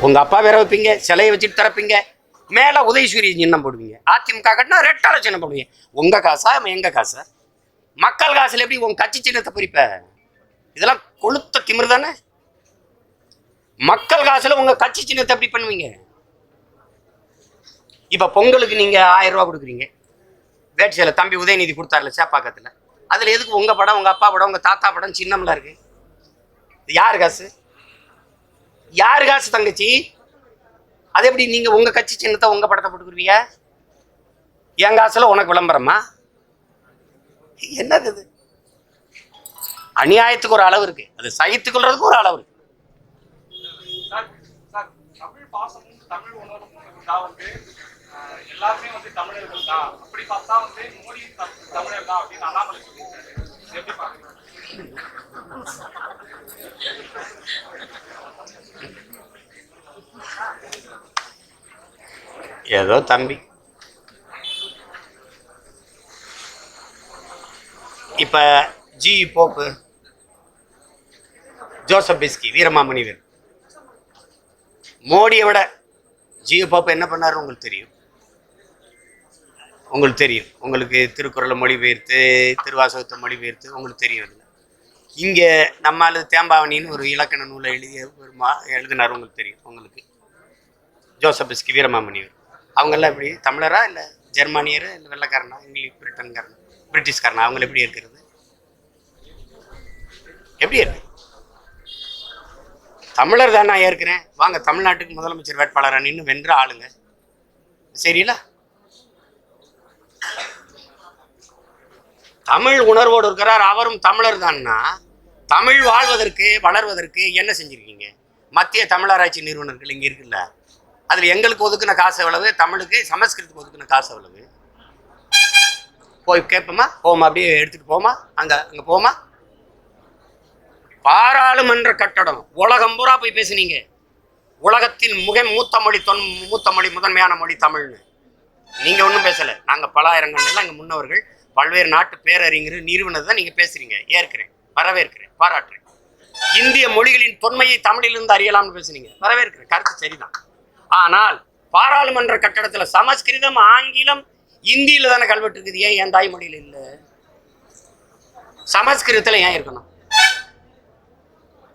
உங்க அப்பா வேற வைப்பீங்க, சிலையை வச்சுட்டு திறப்பீங்க, மேல உதயசூரிய சின்னம் போடுவீங்க. அதிமுக கட்டினா ரெட்டால சின்னம் போடுவீங்க. உங்க காசா எங்க காசா? மக்கள் காசுல எப்படி உங்க கட்சி சின்னத்தை பறிப்ப? இதெல்லாம் கொளுத்த திமிரு தானே. மக்கள் காசுல உங்க கட்சி சின்னத்தை எப்படி பண்ணுவீங்க? இப்ப பொங்கலுக்கு நீங்க 1000 ரூபாய் கொடுக்குறீங்க, வேட்சியில தம்பி உதயநிதி கொடுத்தாருல சேப்பாக்கத்துல, அதுல எதுக்கு உங்க படம், உங்க அப்பா படம், உங்க தாத்தா படம் சின்னம்லாம் இருக்கு? யாரு காசு? யாரு காசு தங்கச்சி? அது எப்படி நீங்க உங்க கட்சி சின்னத்தை உங்க படத்தை போட்டுக்குருவீங்க? என் காசுல உனக்கு விளம்பரமா? என்னது இது? அநியாயத்துக்கு ஒரு அளவு இருக்கு, அது சகித்துக்கொள்றதுக்கு ஒரு அளவு இருக்கு. தமிழ் பாசமும் தமிழ் உணர்வும் எல்லாருமே தமிழர்கள் தான், அப்படி பார்த்தா மோடி தமிழர் தான் அப்படின்னு அண்ணாமலை சொல்லியிருக்காரு. எப்படி பாக்குறீங்க? ஏதோ தம்பி இப்ப ஜி போப்பு, ஜோசப் பிஸ்கி, வீரமாமுனிவர், மோடியை விட ஜி போப்பு என்ன பண்ணாரு உங்களுக்கு தெரியும். உங்களுக்கு திருக்குறளை மொழிபெயர்த்து, திருவாசகத்தை மொழிபெயர்த்து உங்களுக்கு தெரியும். இல்லை இங்கே நம்மால் தேம்பாவணின்னு ஒரு இலக்கண நூலை எழுதினார், உங்களுக்கு தெரியும். உங்களுக்கு ஜோசப் பிஸ்கி, வீரமாமுனிவர், அவங்கெல்லாம் எப்படி தமிழரா இல்லை ஜெர்மானியரா இல்லை வெள்ளைக்காரனா, இங்கிலீஷ் பிரிட்டன்காரனா, பிரிட்டிஷ்காரனா? அவங்க எப்படி இருக்கிறது? எப்படி இருக்கு? தமிழர் தான் நான் ஏற்கிறேன், வாங்க தமிழ்நாட்டுக்கு முதலமைச்சர் வேட்பாளராக நின்று வென்ற ஆளுங்க, சரிங்களா? தமிழ் உணர்வோடு இருக்கிறார், அவரும் தமிழர் தான்னா தமிழ் வாழ்வதற்கு வளர்வதற்கு என்ன செஞ்சிருக்கீங்க? மத்திய தமிழராட்சி நிறுவனங்கள் இங்கே இருக்குல்ல, அதில் எங்களுக்கு ஒதுக்குன காசு எவ்வளவு, தமிழுக்கு சமஸ்கிருதத்துக்கு ஒதுக்குன காசு எவ்வளவு? போய் கேட்போமா? போமா, அப்படியே எடுத்துட்டு போமா, அங்கே போமா. பாராளுமன்ற கட்டடம் உலகம் பூரா போய் பேசுனீங்க, உலகத்தில் மூத்த மொழி முதன்மையான மொழி தமிழ்னு. நீங்க ஒன்றும் பேசலை, நாங்கள் பல ஆயிரங்கள்லாம் எங்கள் முன்னவர்கள் பல்வேறு நாட்டு பேரறிஞர் நிறுவனத்தை தான் நீங்கள் பேசுறீங்க. ஏற்கிறேன், வரவேற்கிறேன், பாராட்டுறேன். இந்திய மொழிகளின் தொன்மையை தமிழிலிருந்து அறியலாம்னு பேசுனீங்க, வரவேற்கிறேன், கருத்து சரிதான். ஆனால் பாராளுமன்ற கட்டடத்தில் சமஸ்கிருதம், ஆங்கிலம், இந்தியில தானே கல்வெட்டு இருக்குது, ஏன் என் தாய்மொழியில் இல்லை? சமஸ்கிருதத்தில் ஏன் இருக்கணும்?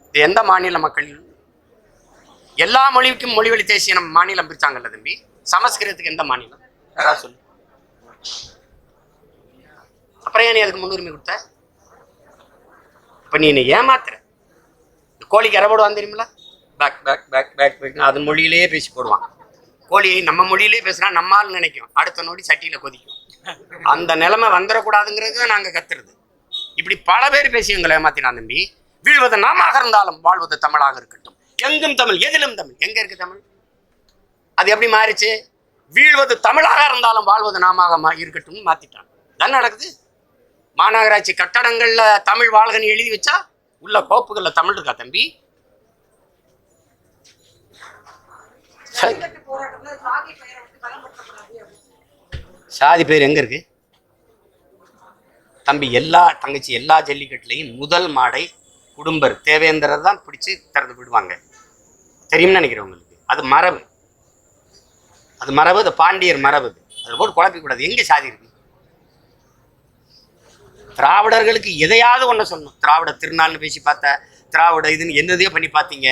இது எந்த மாநில மக்கள்? எல்லா மொழிக்கும் மொழிவழி தேசிய நம்ம மாநிலம் பிரிச்சாங்கல்ல தம்பி, சமஸ்கிருதத்துக்கு எந்த மாநிலம் யாராவது சொல்லு? அப்புறம் ஏன் நீ அதுக்கு முன்னுரிமை கொடுத்த? இப்ப நீ ஏமாத்துற. கோழிக்கு இறை போடுவான் தெரியுமில, பேக் பேக் பேக் பேக் பேக், அது மொழியிலேயே பேசி போடுவான். கோழியை நம்ம மொழியிலே பேசுனா நம்மால் நினைக்கும், அடுத்த நொடி சட்டியில கொதிக்கும். அந்த நிலைமை வந்துடக்கூடாதுங்கிறது தான் நாங்க கத்துறது. இப்படி பல பேர் பேசி எங்களை ஏமாத்தினா தம்பி. வீழ்வது நாமாக இருந்தாலும் வாழ்வது தமிழாக இருக்கட்டும், எங்கும் தமிழ், எதிலும் தமிழ். எங்க இருக்கு தமிழ்? அது எப்படி மாறிச்சு? வீழ்வது தமிழாக இருந்தாலும் வாழ்வது நாமாக இருக்கட்டும் மாத்திட்டான். தான் நடக்குது. மாநகராட்சி கட்டடங்கள்ல தமிழ் வாழ்கன்னு எழுதி வச்சா உள்ள கோப்புகள்ல தமிழ் இருக்கா தம்பி? சாதி பேர் எங்க இருக்கு தம்பி? தங்கச்சி எல்லா ஜல்லிக்கட்டுலையும் முதல் மாடை குடும்பர் தேவேந்திரர் தான் பிடிச்சி திறந்து விடுவாங்க, தெரியும்னு நினைக்கிறேன் உங்களுக்கு. அது மரபு, அது பாண்டியர் மரபு. அதை போட்டு குழப்பிக்கூடாது. எங்க சாதி இருக்கு? திராவிடர்களுக்கு எதையாவது ஒன்று சொல்லணும். திராவிட திருநாள்னு பேசி பார்த்தா, திராவிட இதுன்னு என்னதையோ பண்ணி பார்த்தீங்க,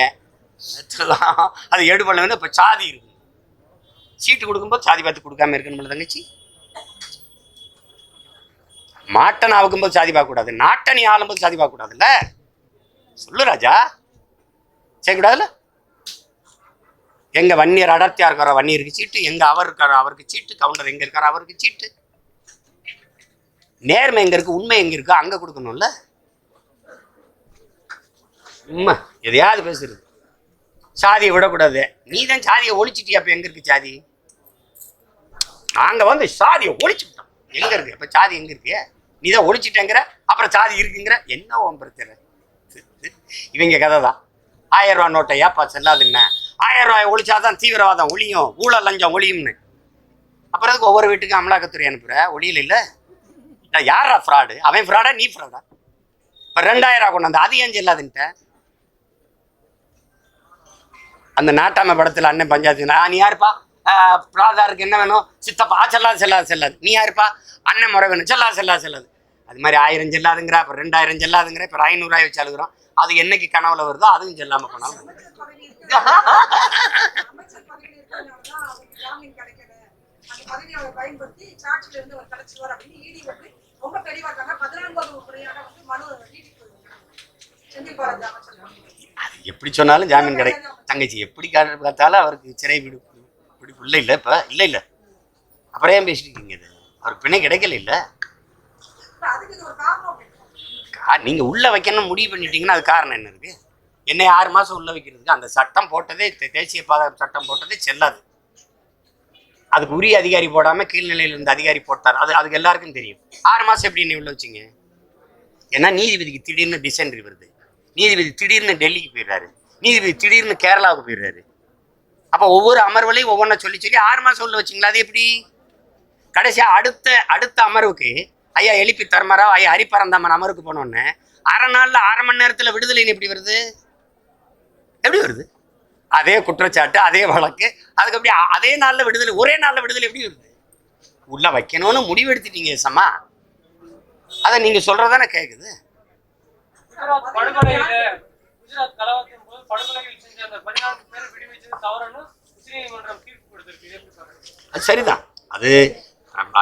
அது எடுபடல. வந்து இப்போ சாதி இருக்கு, சீட்டு கொடுக்கும்போது சாதி பார்த்து கொடுக்காம இருக்கணும்ல தங்கச்சி. மாட்டை நான் ஆகும்போது சாதி பார்க்கக்கூடாது, நாட்டை நீ ஆளும்போது சாதி பார்க்கக்கூடாதுல்ல. சொல்லு ராஜா, செய்யக்கூடாதுல்ல. எங்க வன்னியர் அடர்த்தியா இருக்கிற வன்னியருக்கு சீட்டு, எங்க அவர் இருக்காரோ அவருக்கு சீட்டு, கவுண்டர் எங்க இருக்காரோ அவருக்கு சீட்டு. நேர்மை எங்க இருக்கு, உண்மை எங்க இருக்கு, அங்க கொடுக்கணும்ல. உண்மை எதையாவது பேசுறது. சாதியை விடக்கூடாது. நீ தான் சாதியை ஒழிச்சிட்டியா? அப்ப எங்க இருக்கு சாதி? நாங்க சாதியை ஒழிச்சுட்டோம். எங்க இருக்கு அப்ப சாதி? எங்க இருக்கு? நீ தான் ஒழிச்சிட்டேங்கிற, அப்புறம் சாதி இருக்குங்கிற. என்ன பிரச்சனை? இவங்க கதை தான். 1000 ரூபாய் நோட்டை ஏப்பா செல்லாது என்ன? 1000 ரூபாய் ஒழிச்சாதான் தீவிரவாதம் ஒழியும், ஊழல் லஞ்சம் ஒழியும்னு. அப்புறம் அதுக்கு ஒவ்வொரு வீட்டுக்கு அமலாக்கத்துறை அனுப்புற? ஒளியில் இல்லை. யாரா ஃப்ராடு? அவன் ஃப்ராடா நீ ஃப்ராடா? இப்போ 2000 கொண்டு வந்து அது ஏன் செல்லாதுன்ட்ட? அந்த நாட்டாம படத்தில் அண்ணன் பஞ்சாயத்து நீ யாருப்பா பிராதாருக்கு என்ன வேணும் சித்தப்பா செல்லாது நீ யாருப்பா அண்ணன் முறை வேணும் செல்லாது அது மாதிரி 1000 செல்லாதுங்கிற அப்புறம் 2000 செல்லாதுங்கிற இப்போ 500 வச்சு அழுகுறோம். அது என்னைக்கு கனவுல வருதோ அதுவும் செல்லாமல் போனாலும் அது எப்படி சொன்னாலும் ஜாமீன் கிடைக்கும். தங்கச்சி எப்படி பார்த்தாலும் அவருக்கு சிறை பிடிப்பு இல்லை இப்போ இல்லை அப்புறம் ஏன் பேசிட்டு இருக்கீங்க? இது அவருக்கு பிணை கிடைக்கல இல்லை. நீங்க உள்ள வைக்கணும் முடிவு பண்ணிட்டீங்கன்னா அது காரணம் என்ன இருக்கு? என்னை 6 மாசம் உள்ள வைக்கிறதுக்கு அந்த சட்டம் போட்டதே தேசிய பாதுகாப்பு சட்டம் போட்டதே செல்லாது. அதுக்கு உரிய அதிகாரி போடாம கீழ்நிலையில இருந்த அதிகாரி போட்டார். அதுக்கு எல்லாருக்கும் தெரியும். 6 மாசம் எப்படி நீ உள்ள வச்சிங்க? ஏன்னா நீதிபதிக்கு திடீர்னு டிசென்ட்ரி வருது, நீதிபதி திடீர்னு டெல்லிக்கு போயிடுறாரு, நீதிபதி திடீர்னு கேரளாவுக்கு போயிடுறாரு. அப்போ ஒவ்வொரு அமர்வுலையும் ஒவ்வொன்றை சொல்லி 6 மாசம் உள்ள வச்சிங்களா? அது எப்படி? கடைசியா அடுத்த அமர்வுக்கு ஐயா எழுப்பி தர்மரா ஐயா ஹரிபரந்தாமன் அமருக்கு போனோடனே 1/2 நாள்ல 1/2 மணி நேரத்துல விடுதலைன்னு எப்படி வருது? அதே குற்றச்சாட்டு, அதே வழக்கு, அதுக்கு எப்படி அதே நாள்ல விடுதலை, ஒரே நாள்ல விடுதலை எப்படி வருது? உள்ள வைக்கணும்னு முடிவு எடுத்துட்டீங்க சமா. அதை நீங்க சொல்றதானே கேக்குது. அது சரிதான். அது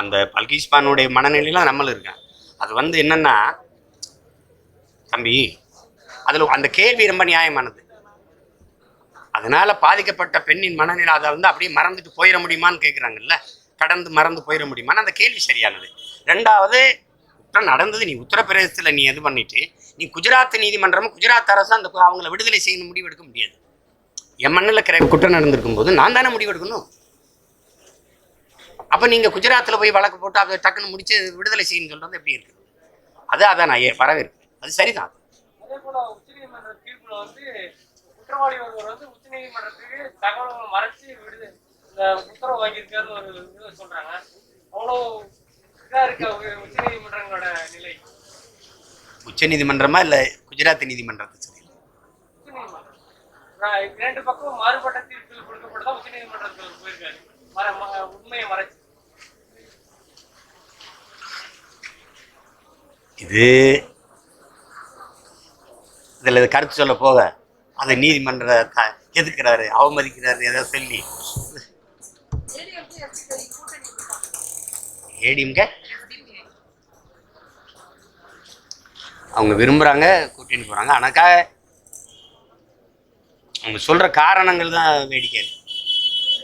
அந்த பல்கிஸ்பானுடைய மனநிலையில நம்மளும் இருக்கேன். அது என்னன்னா தம்பி, அதுல அந்த கேள்வி ரொம்ப நியாயமானது. அதனால பாதிக்கப்பட்ட பெண்ணின் மனநிலை அதை அப்படியே மறந்துட்டு போயிட முடியுமான்னு கேட்குறாங்கல்ல, கடந்து மறந்து போயிட முடியுமான்னு அந்த கேள்வி சரியானது. 2வது, குற்றம் நடந்தது, நீ உத்தரப்பிரதேசத்தில் நீ இது பண்ணிட்டு நீ குஜராத் நீதிமன்றமும் குஜராத் அரசு அந்த அவங்கள விடுதலை செய்யணும் முடிவு எடுக்க முடியாது. என் மண்ணில் குற்றம் நடந்திருக்கும் போது நான் தானே முடிவு எடுக்கணும். அப்போ நீங்கள் குஜராத்தில் போய் வழக்கு போட்டு அதை டக்குன்னு முடிச்சு விடுதலை செய்யணும்னு சொல்கிறது எப்படி இருக்குது? அதான் நான் வரவேற்கிறேன். அது சரிதான். அதே போல உச்சநீதிமன்ற தீர்ப்புல குற்றவாளி ஒருவர் உச்சநீதிமன்றத்துக்கு தகவல்களை மறைச்சு இந்த உத்தரவு வாங்கியிருக்காரு ஒரு இது சொல்றாங்க. அவ்வளோ இதா இருக்கு உச்சநீதிமன்றங்களோட நிலை. உச்சநீதிமன்றமா இல்லை குஜராத் நீதிமன்றத்தை சரி? உச்சநீதிமன்றம் 2 பக்கம் மாறுபட்ட தீர்ப்புகள் கொடுக்கப்பட்டதான் உச்சநீதிமன்றத்தில் போயிருக்காரு உண்மையை மறைச்சு. இதில் கருத்து சொல்ல போக அதை நீதிமன்ற எதுக்குறாரு, அவமதிக்கிறாரு ஏதாவது சொல்லி ஏடிஎம்க அவங்க விரும்புகிறாங்க, கூட்டின்னு போகிறாங்க. ஆனாக்கா அவங்க சொல்கிற காரணங்கள் தான் வேடிக்கை இருக்கு.